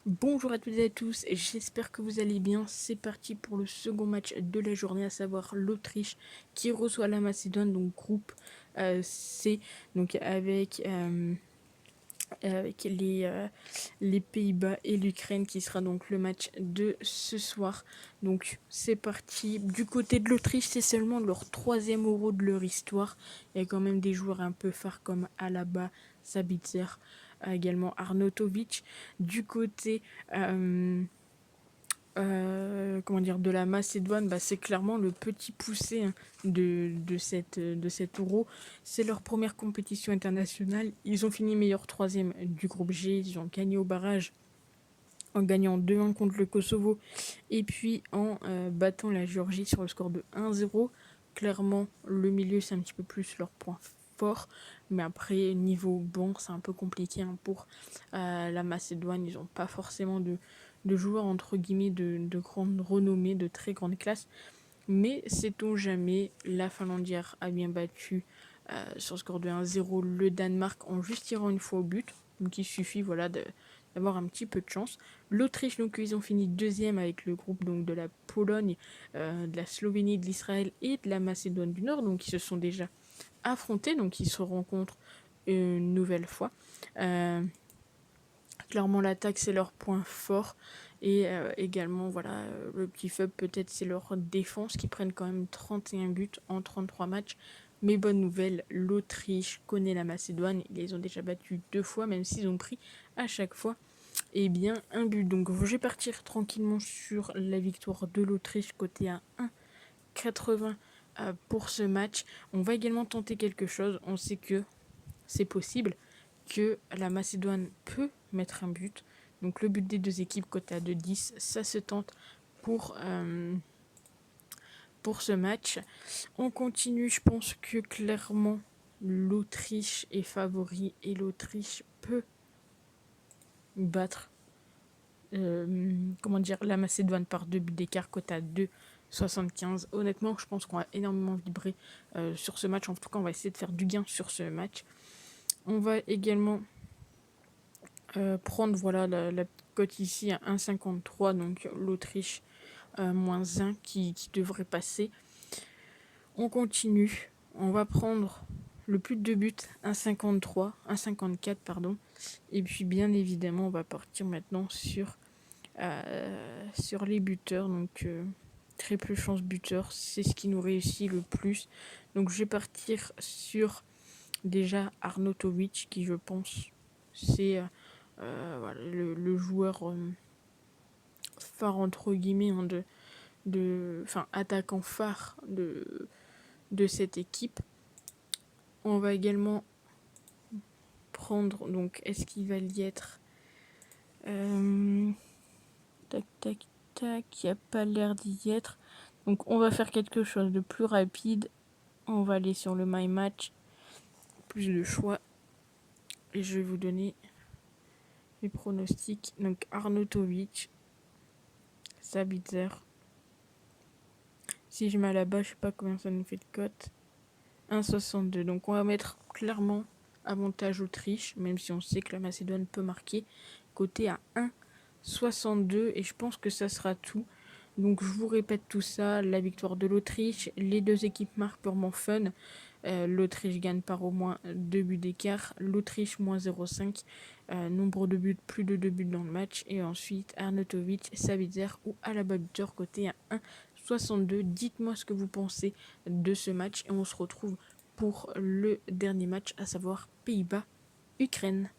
Bonjour à toutes et à tous, j'espère que vous allez bien. C'est parti pour le second match de la journée, à savoir l'Autriche qui reçoit la Macédoine, donc groupe C, donc avec les Pays-Bas et l'Ukraine qui sera donc le match de ce soir. Donc c'est parti. Du côté de l'Autriche, c'est seulement leur troisième Euro de leur histoire. Il y a quand même des joueurs un peu phares comme Alaba, Sabitzer, également Arnautovic. Du côté de la Macédoine, c'est clairement le petit poussé de cette Euro. C'est leur première compétition internationale. Ils ont fini meilleur troisième du groupe G. Ils ont gagné au barrage en gagnant 2-1 contre le Kosovo et puis en battant la Géorgie sur le score de 1-0. Clairement, le milieu, c'est un petit peu plus leur point fort. Mais après, niveau banc, c'est un peu compliqué pour la Macédoine. Ils n'ont pas forcément de joueurs, entre guillemets, de grande renommée, de très grande classe. Mais sait-on jamais, la Finlande hier a bien battu sur le score de 1-0 le Danemark en juste tirant une fois au but. Donc il suffit d'avoir un petit peu de chance. L'Autriche, donc ils ont fini deuxième avec le groupe donc, de la Pologne, de la Slovénie, de l'Israël et de la Macédoine du Nord. Donc ils se sont déjà affrontés, donc ils se rencontrent une nouvelle fois. Clairement, l'attaque, c'est leur point fort. Et également, le petit faible, peut-être, c'est leur défense qui prennent quand même 31 buts en 33 matchs. Mais bonne nouvelle, l'Autriche connaît la Macédoine. Ils les ont déjà battus 2 fois, même s'ils ont pris à chaque fois un but. Donc, je vais partir tranquillement sur la victoire de l'Autriche, côté à 1,80 pour ce match. On va également tenter quelque chose. On sait que c'est possible que la Macédoine peut mettre un but. Donc le but des deux équipes côté à 2,10, ça se tente pour ce match. On continue, je pense que clairement l'Autriche est favori et l'Autriche peut battre la Macédoine par 2 buts d'écart côté à 2,75. Honnêtement, je pense qu'on va énormément vibrer sur ce match. En tout cas, on va essayer de faire du gain sur ce match. On va également prendre la cote ici à 1,53, donc l'Autriche moins 1 qui devrait passer. On continue, on va prendre le plus de buts 1,53, 1,54 pardon, et puis bien évidemment on va partir maintenant sur les buteurs, donc triple chance buteur, c'est ce qui nous réussit le plus. Donc je vais partir sur déjà Arnautovic qui, je pense, c'est le joueur phare entre guillemets attaquant phare de cette équipe. On va également prendre, donc est-ce qu'il va y être tac tac tac, il n'y a pas l'air d'y être, donc on va faire quelque chose de plus rapide. On va aller sur le My Match, plus de choix, et je vais vous donner les pronostics. Donc Arnautovic, Sabitzer. Si je mets là-bas, je sais pas combien ça nous fait de cote. 1,62. Donc on va mettre clairement avantage Autriche, même si on sait que la Macédoine peut marquer. Côté à 1,62. Et je pense que ça sera tout. Donc je vous répète tout ça. La victoire de l'Autriche. Les deux équipes marquent purement fun. L'Autriche gagne par au moins 2 buts d'écart. L'Autriche moins 0,5. Nombre de buts, plus de 2 buts dans le match. Et ensuite Arnautovic, Sabitzer ou Alaba buteur côté à 1,62. Dites-moi ce que vous pensez de ce match. Et on se retrouve pour le dernier match, à savoir Pays-Bas-Ukraine.